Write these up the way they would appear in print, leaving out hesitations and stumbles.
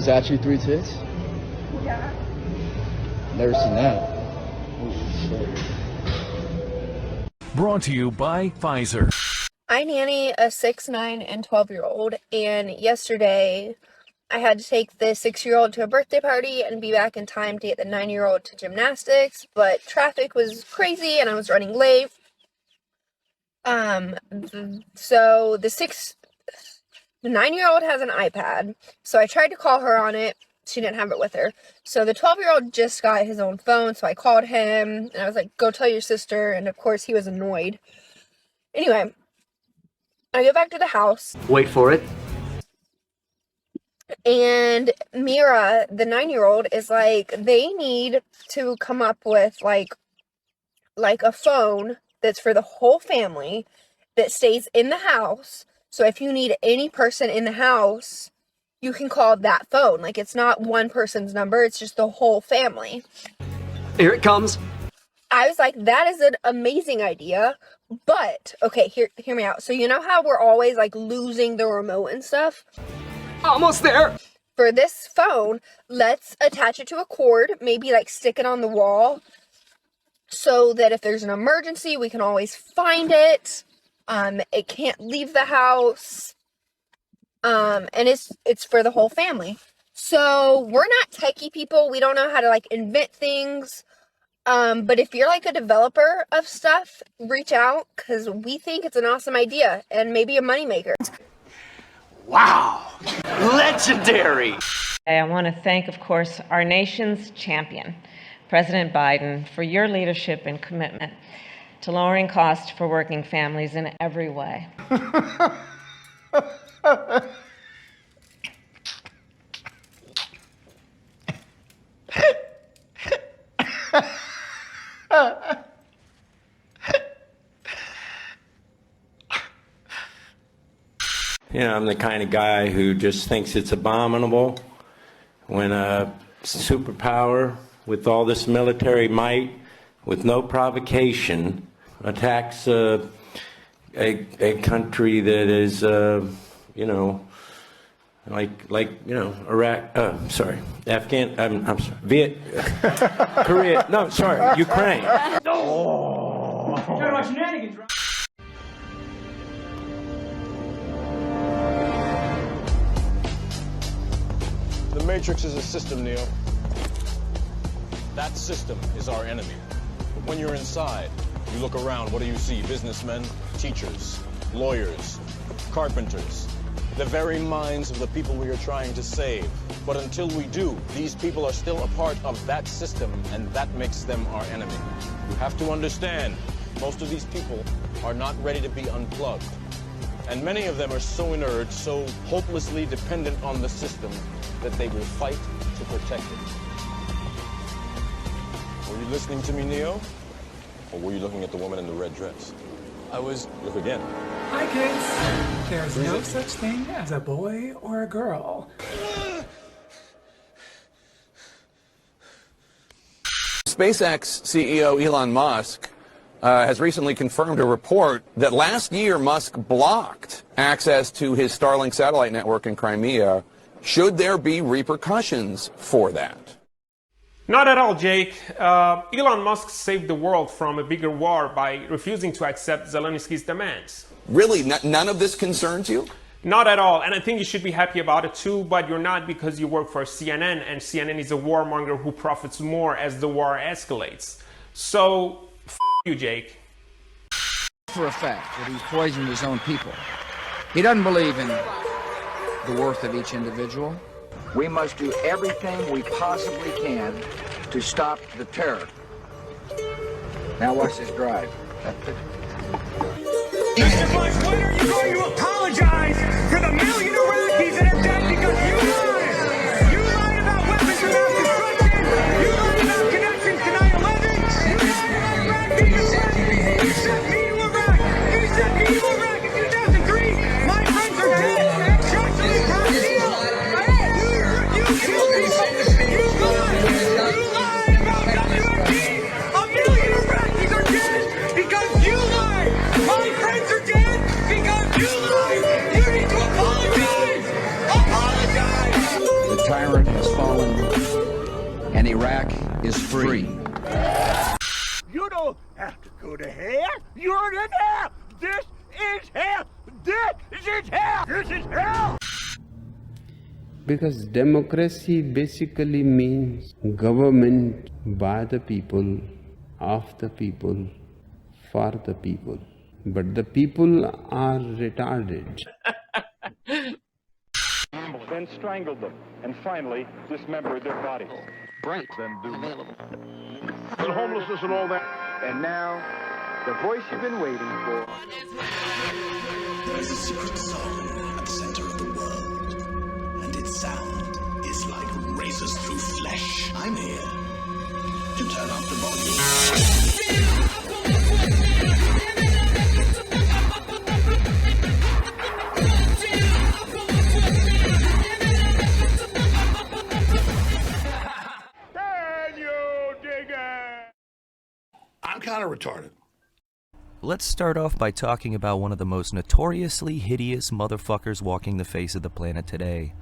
Was actually 3 tits? Yeah. Never seen that. Holy shit. Brought to you by Pfizer. I nanny a 6, 9, and 12-year-old, and yesterday I had to take the 6-year-old to a birthday party and be back in time to get the 9-year-old to gymnastics, but traffic was crazy and I was running late. So the 9-year-old has an iPad, so I tried to call her on it. She didn't have it with her. So the 12-year-old just got his own phone, so I called him, and I was like, go tell your sister, and of course he was annoyed. Anyway, I go back to the house. Wait for it. And Mira, the 9-year-old, is like, they need to come up with, like a phone that's for the whole family that stays in the house. So if you need any person in the house, you can call that phone. Like, it's not one person's number, it's just the whole family. Here it comes. I was like, that is an amazing idea. But, okay, hear me out. So you know how we're always, like, losing the remote and stuff? Almost there. For this phone, let's attach it to a cord, maybe, like, stick it on the wall, so that if there's an emergency, we can always find it. It can't leave the house. And it's for the whole family. So we're not techie people. We don't know how to, like, invent things. But if you're, like, a developer of stuff, reach out, because we think it's an awesome idea and maybe a moneymaker. Wow. Legendary. I want to thank, of course, our nation's champion, President Biden, for your leadership and commitment to lowering costs for working families in every way. You know, I'm the kind of guy who just thinks it's abominable when a superpower with all this military might, with no provocation, attacks a country that is, you know, Iraq. I'm sorry, Korea. No, sorry, Ukraine. Oh. Talking about shenanigans, right? The Matrix is a system, Neo. That system is our enemy. But when you're inside, you look around, what do you see? Businessmen, teachers, lawyers, carpenters, the very minds of the people we are trying to save. But until we do, these people are still a part of that system, and that makes them our enemy. You have to understand, most of these people are not ready to be unplugged. And many of them are so inert, so hopelessly dependent on the system, that they will fight to protect it. Were you listening to me, Neo? Or were you looking at the woman in the red dress? I was. Look again. Hi, kids. There's no such thing as a boy or a girl. SpaceX CEO Elon Musk has recently confirmed a report that last year Musk blocked access to his Starlink satellite network in Crimea. Should there be repercussions for that? Not at all, Jake. Elon Musk saved the world from a bigger war by refusing to accept Zelensky's demands. Really? None of this concerns you? Not at all, and I think you should be happy about it too, but you're not, because you work for CNN, and CNN is a warmonger who profits more as the war escalates. So, f*** you, Jake. For a fact that he's poisoned his own people. He doesn't believe in the worth of each individual. We must do everything we possibly can to stop the terror. Now watch this drive. Mr. Bush, when are you going to apologize for the million Iraqis that are dead because you lied? You lied about weapons of mass destruction. You lied about connections to 9/11. You lied about Iraq being a threat. You sent me to Iraq. You sent me to Iraq in 2003. My friends are dead. Joshua Brazil. You killed people. You lied. You lied about WMD. A million Iraqis are dead because you lied. My friends are dead because you lied. You need to apologize. and Iraq is free. You don't have to go to hell. You're in hell. This is hell. This is hell. This is hell. Because democracy basically means government by the people, of the people, for the people. But the people are retarded. Then strangled them, and finally dismembered their bodies. Right. Then do Available. and homelessness and all that. And now, the voice you've been waiting for. There is a secret zone at the center of the world, and its sound is like razors through flesh. I'm here to turn up the volume. I'm kind of retarded. Let's start off by talking about one of the most notoriously hideous motherfuckers walking the face of the planet today.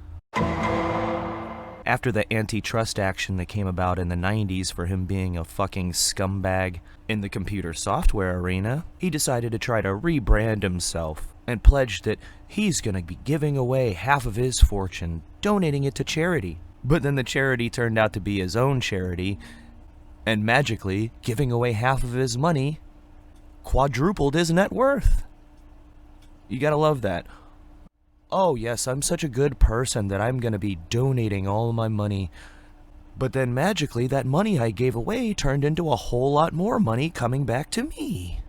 After the antitrust action that came about in the 90s for him being a fucking scumbag in the computer software arena, he decided to try to rebrand himself and pledged that he's gonna be giving away half of his fortune, donating it to charity. But then the charity turned out to be his own charity, and magically, giving away half of his money quadrupled his net worth. You gotta love that. Oh yes, I'm such a good person that I'm gonna be donating all my money. But then magically, that money I gave away turned into a whole lot more money coming back to me.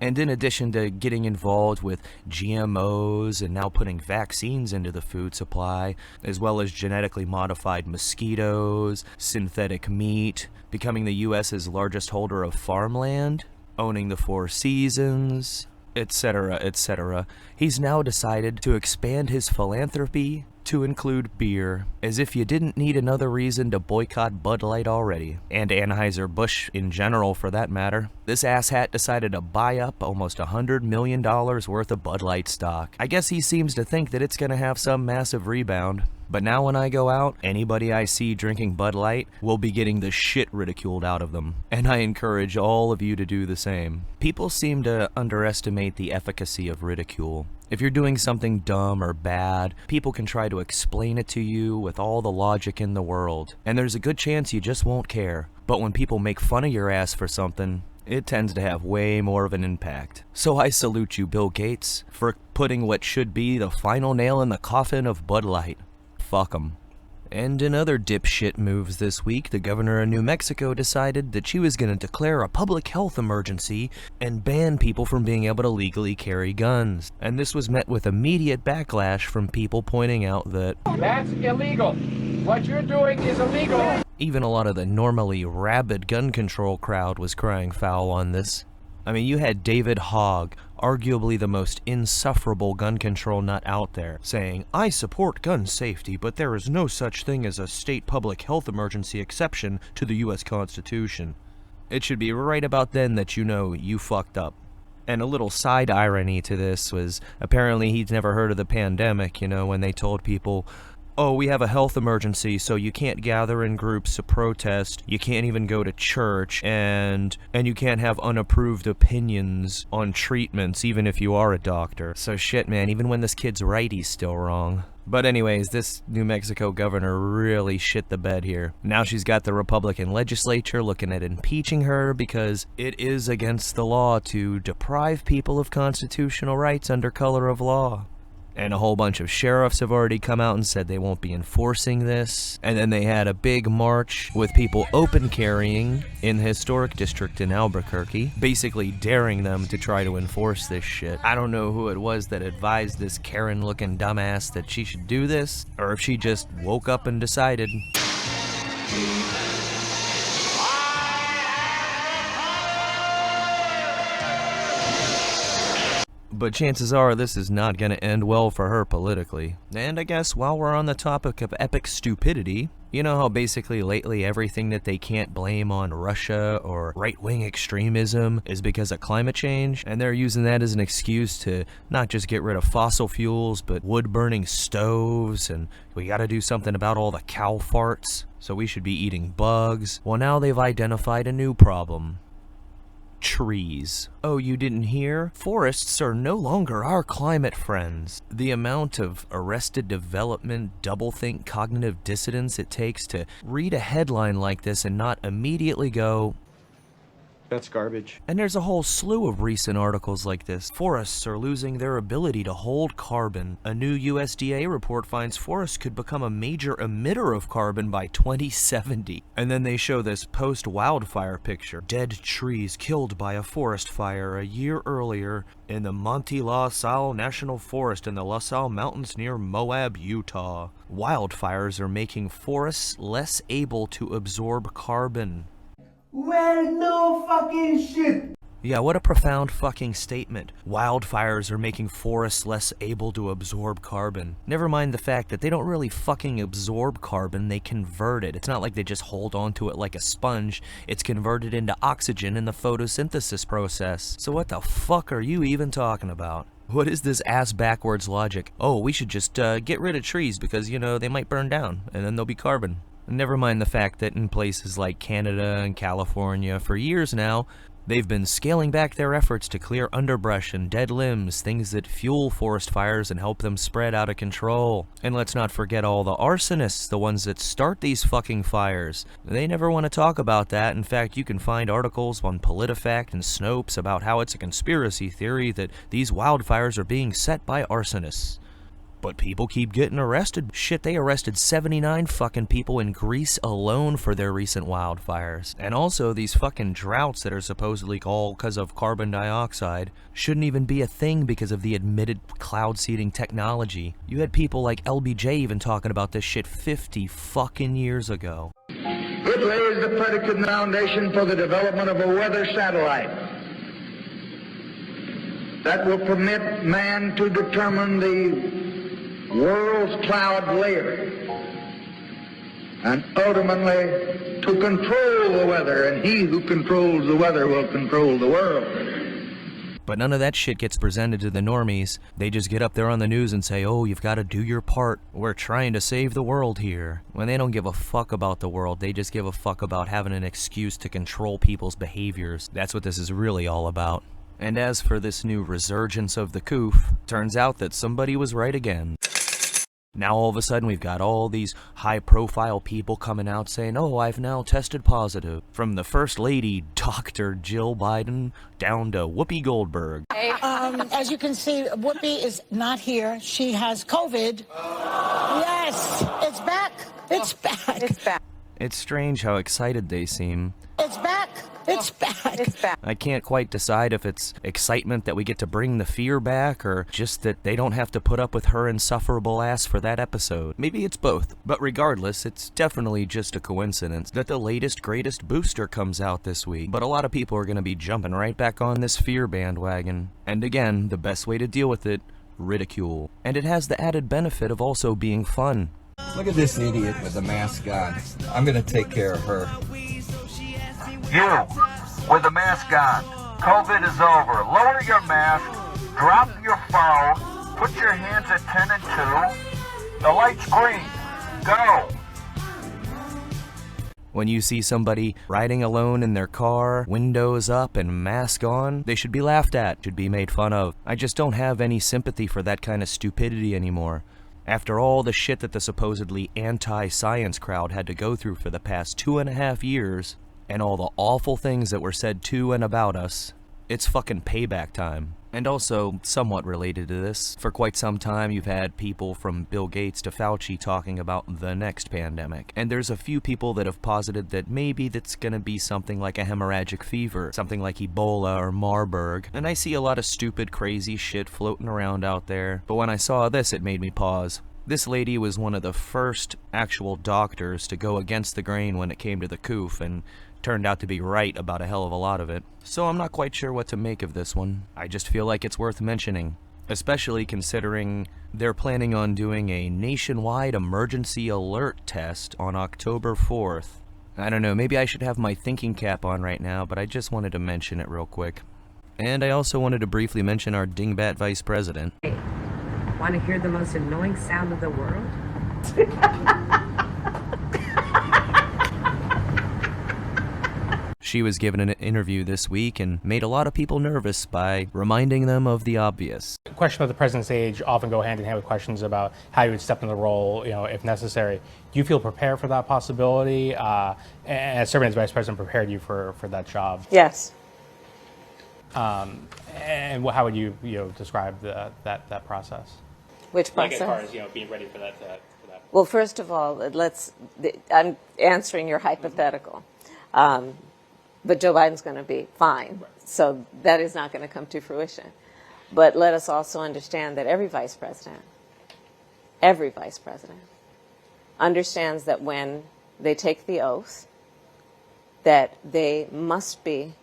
And in addition to getting involved with GMOs and now putting vaccines into the food supply, as well as genetically modified mosquitoes, synthetic meat, becoming the US's largest holder of farmland, owning the Four Seasons, etc., etc., he's now decided to expand his philanthropy to include beer, as if you didn't need another reason to boycott Bud Light already, and Anheuser-Busch in general for that matter. This asshat decided to buy up almost $100 million worth of Bud Light stock. I guess he seems to think that it's gonna have some massive rebound. But now when I go out, anybody I see drinking Bud Light will be getting the shit ridiculed out of them. And I encourage all of you to do the same. People seem to underestimate the efficacy of ridicule. If you're doing something dumb or bad, people can try to explain it to you with all the logic in the world. And there's a good chance you just won't care. But when people make fun of your ass for something, it tends to have way more of an impact. So I salute you, Bill Gates, for putting what should be the final nail in the coffin of Bud Light. Fuck 'em. And in other dipshit moves this week, the governor of New Mexico decided that she was going to declare a public health emergency and ban people from being able to legally carry guns. And this was met with immediate backlash from people pointing out that That's illegal. What you're doing is illegal. even a lot of the normally rabid gun control crowd was crying foul on this. I mean, you had David Hogg, arguably the most insufferable gun control nut out there, saying, "I support gun safety, but there is no such thing as a state public health emergency exception to the US Constitution." It should be right about then that you know you fucked up. And a little side irony to this was, apparently he'd never heard of the pandemic, you know, when they told people, oh, we have a health emergency, so you can't gather in groups to protest, you can't even go to church, and you can't have unapproved opinions on treatments, even if you are a doctor. So shit, man, even when this kid's right, he's still wrong. But anyways, this New Mexico governor really shit the bed here. Now she's got the Republican legislature looking at impeaching her because it is against the law to deprive people of constitutional rights under color of law. And a whole bunch of sheriffs have already come out and said they won't be enforcing this. And then they had a big march with people open carrying in the historic district in Albuquerque, basically daring them to try to enforce this shit. I don't know who it was that advised this Karen-looking dumbass that she should do this, or if she just woke up and decided. But chances are this is not going to end well for her politically. And I guess while we're on the topic of epic stupidity, you know how basically lately everything that they can't blame on Russia or right-wing extremism is because of climate change? And they're using that as an excuse to not just get rid of fossil fuels, but wood-burning stoves, and we gotta do something about all the cow farts, so we should be eating bugs. Well, now they've identified a new problem. Trees. Oh, you didn't hear? Forests are no longer our climate friends. The amount of arrested development, doublethink cognitive dissonance it takes to read a headline like this and not immediately go, that's garbage. And there's a whole slew of recent articles like this. Forests are losing their ability to hold carbon. A new USDA report finds forests could become a major emitter of carbon by 2070. And then they show this post-wildfire picture. Dead trees killed by a forest fire a year earlier in the Monte La Salle National Forest in the La Salle Mountains near Moab, Utah. Wildfires are making forests less able to absorb carbon. Well, no fucking shit. Yeah, what a profound fucking statement. Wildfires are making forests less able to absorb carbon. Never mind the fact that they don't really fucking absorb carbon, they convert it. It's not like they just hold onto it like a sponge. It's converted into oxygen in the photosynthesis process. So what the fuck are you even talking about? What is this ass-backwards logic? Oh, we should just get rid of trees because, you know, they might burn down, and then there'll be carbon. Never mind the fact that in places like Canada and California, for years now, they've been scaling back their efforts to clear underbrush and dead limbs, things that fuel forest fires and help them spread out of control. And let's not forget all the arsonists, the ones that start these fucking fires. They never want to talk about that. In fact, you can find articles on PolitiFact and Snopes about how it's a conspiracy theory that these wildfires are being set by arsonists. But people keep getting arrested. Shit, they arrested 79 fucking people in Greece alone for their recent wildfires. And also, these fucking droughts that are supposedly all because of carbon dioxide shouldn't even be a thing because of the admitted cloud seeding technology. You had people like LBJ even talking about this shit 50 fucking years ago. It lays the predicate foundation for the development of a weather satellite that will permit man to determine the world's cloud layer and ultimately to control the weather, and he who controls the weather will control the world. But none of that shit gets presented to the normies. They just get up there on the news and say, oh, you've got to do your part. We're trying to save the world here. When they don't give a fuck about the world, they just give a fuck about having an excuse to control people's behaviors. That's what this is really all about. And as for this new resurgence of the coof, turns out that somebody was right again. Now all of a sudden we've got all these high-profile people coming out saying, oh, I've now tested positive. From the First Lady, Dr. Jill Biden, down to Whoopi Goldberg. As you can see, Whoopi is not here. She has COVID. Yes, it's back. It's back. It's back. It's strange how excited they seem. It's back. It's back. It's back. I can't quite decide if it's excitement that we get to bring the fear back or just that they don't have to put up with her insufferable ass for that episode. Maybe it's both. But regardless, it's definitely just a coincidence that the latest, greatest booster comes out this week. But a lot of people are going to be jumping right back on this fear bandwagon. And again, the best way to deal with it, ridicule. And it has the added benefit of also being fun. Look at this idiot with the mask on. I'm gonna take care of her. You, with the mask on. COVID is over. Lower your mask, drop your phone, put your hands at 10 and 2. The light's green. Go. When you see somebody riding alone in their car, windows up and mask on, they should be laughed at, should be made fun of. I just don't have any sympathy for that kind of stupidity anymore. After all the shit that the supposedly anti-science crowd had to go through for the past 2.5 years, and all the awful things that were said to and about us, it's fucking payback time. And also, somewhat related to this, for quite some time you've had people from Bill Gates to Fauci talking about the next pandemic. And there's a few people that have posited that maybe that's gonna be something like a hemorrhagic fever, something like Ebola or Marburg. And I see a lot of stupid, crazy shit floating around out there. But when I saw this, it made me pause. This lady was one of the first actual doctors to go against the grain when it came to the coof, and turned out to be right about a hell of a lot of it. So I'm not quite sure what to make of this one. I just feel like it's worth mentioning, especially considering they're planning on doing a nationwide emergency alert test on October 4th. I don't know, maybe I should have my thinking cap on right now, but I just wanted to mention it real quick. And I also wanted to briefly mention our dingbat vice president. Want to hear the most annoying sound of the world? She was given an interview this week and made a lot of people nervous by reminding them of the obvious. Questions about the president's age often go hand in hand with questions about how you would step into the role, if necessary. Do you feel prepared for that possibility? And serving as vice president prepared you for that job? Yes. And how would you describe that process? Which process? Like as far as being ready for that. Well, first of all, I'm answering your hypothetical. But Joe Biden's going to be fine, so that is not going to come to fruition. But let us also understand that every vice president understands that when they take the oath, that they must be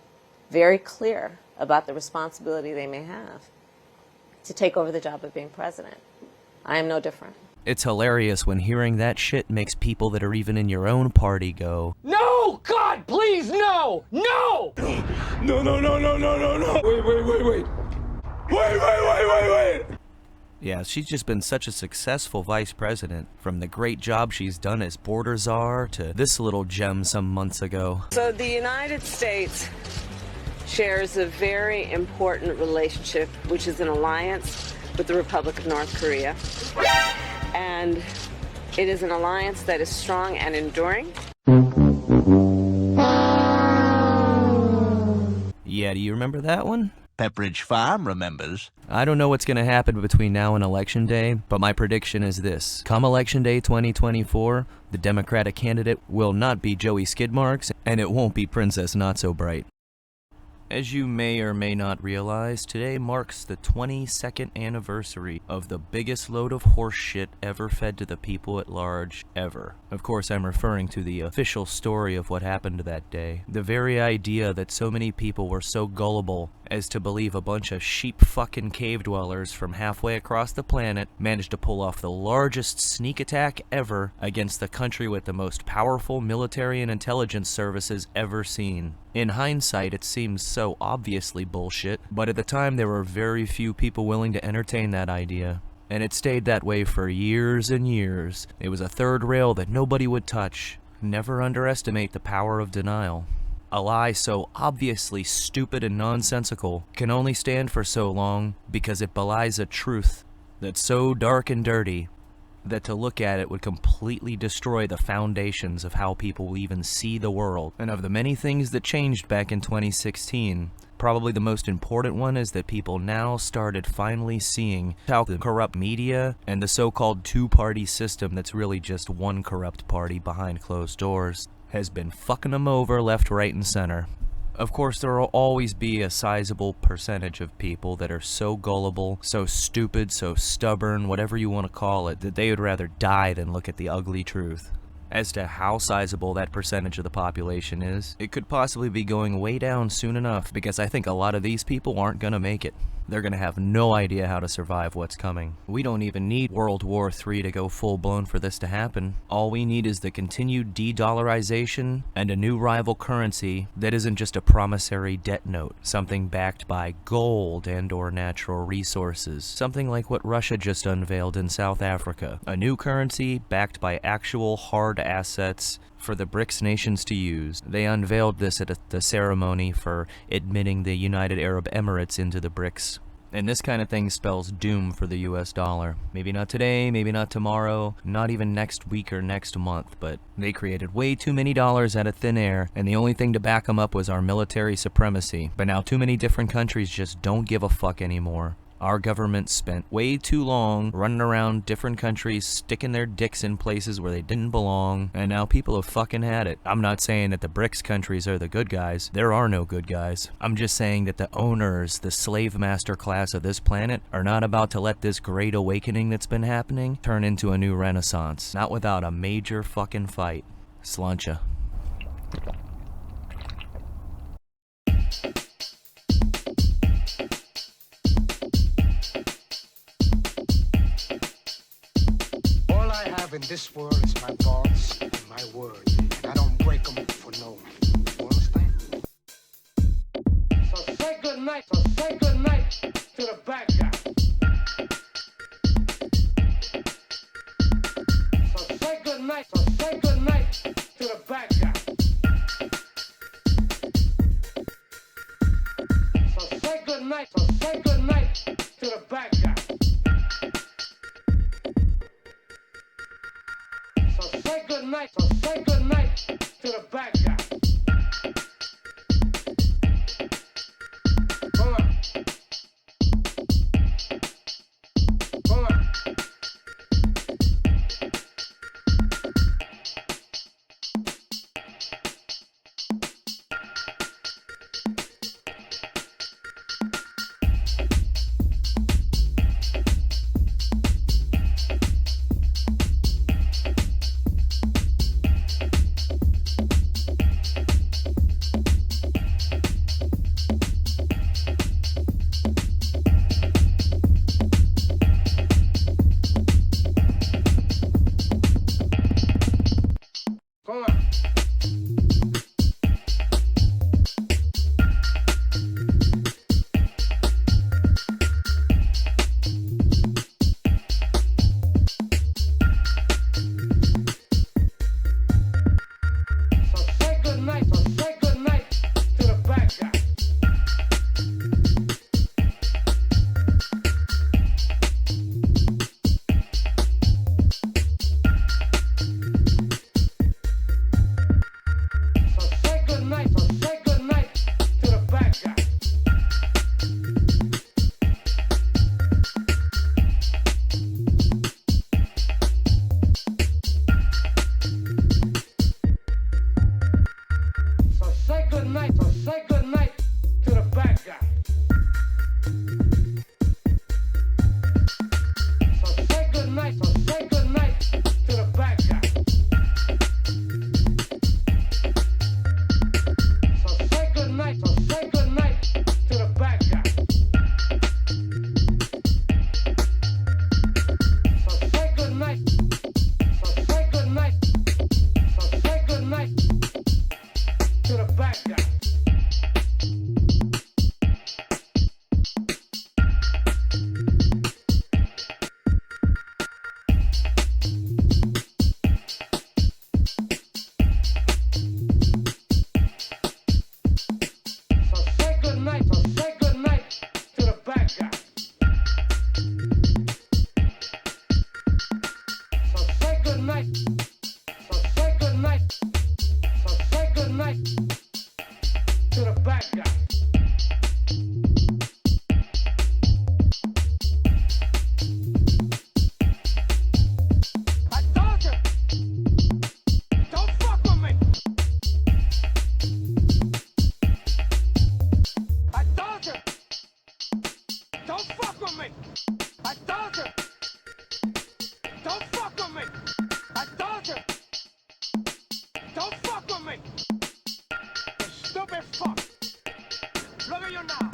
very clear about the responsibility they may have to take over the job of being president. I am no different. It's hilarious when hearing that shit makes people that are even in your own party go, No! God, please, no! No! No, no, no, no, no, no, no! Wait. Wait. yeah, she's just been such a successful vice president, from the great job she's done as border czar to this little gem some months ago. So the United States shares a very important relationship, which is an alliance with the Republic of North Korea. And it is an alliance that is strong and enduring. Yeah, do you remember that one? Pepperidge Farm remembers. I don't know what's going to happen between now and Election Day, but my prediction is this. Come Election Day 2024, the Democratic candidate will not be Joey Skidmarks, and it won't be Princess Not So Bright. As you may or may not realize, today marks the 22nd anniversary of the biggest load of horse shit ever fed to the people at large, ever. Of course, I'm referring to the official story of what happened that day. The very idea that so many people were so gullible as to believe a bunch of sheep-fucking cave dwellers from halfway across the planet managed to pull off the largest sneak attack ever against the country with the most powerful military and intelligence services ever seen. In hindsight, it seems so obviously bullshit, but at the time there were very few people willing to entertain that idea. And it stayed that way for years and years. It was a third rail that nobody would touch. Never underestimate the power of denial. A lie so obviously stupid and nonsensical can only stand for so long because it belies a truth that's so dark and dirty that to look at it would completely destroy the foundations of how people will even see the world. And of the many things that changed back in 2016, probably the most important one is that people now started finally seeing how the corrupt media and the so-called two-party system that's really just one corrupt party behind closed doors has been fucking them over left, right, and center. Of course, there will always be a sizable percentage of people that are so gullible, so stupid, so stubborn, whatever you want to call it, that they would rather die than look at the ugly truth. As to how sizable that percentage of the population is, it could possibly be going way down soon enough, because I think a lot of these people aren't gonna make it. They're gonna have no idea how to survive what's coming. We don't even need World War III to go full-blown for this to happen. All we need is the continued de-dollarization and a new rival currency that isn't just a promissory debt note, something backed by gold and or natural resources, something like what Russia just unveiled in South Africa. A new currency backed by actual hard assets for the BRICS nations to use. They unveiled this at the ceremony for admitting the United Arab Emirates into the BRICS. And this kind of thing spells doom for the US dollar. Maybe not today, maybe not tomorrow, not even next week or next month, but they created way too many dollars out of thin air, and the only thing to back them up was our military supremacy. But now too many different countries just don't give a fuck anymore. Our government spent way too long running around different countries, sticking their dicks in places where they didn't belong, and now people have fucking had it. I'm not saying that the BRICS countries are the good guys. There are no good guys. I'm just saying that the owners, the slave master class of this planet, are not about to let this great awakening that's been happening turn into a new renaissance. Not without a major fucking fight. Slancha. All I have in this world is my thoughts and my word, and I don't break them for no one. You understand? So say good night to the bad guy. So say good night to the bad guy. So say good night to the bad guy. So say good night to the bad guy. Come on. Come on. Come on. So say good night to the bad guy. So say good night to the bad guy. So say good night to the bad guy. So say good night to the bad guy. So say good night to the bad guy. So say good night to the bad guy. So say good night to the bad guy. So say good night to the bad guy. I told you, don't fuck with me. I told you, don't fuck with me. I told you, don't fuck with me. I told you, don't fuck with me. You stupid fuck. Look at you now.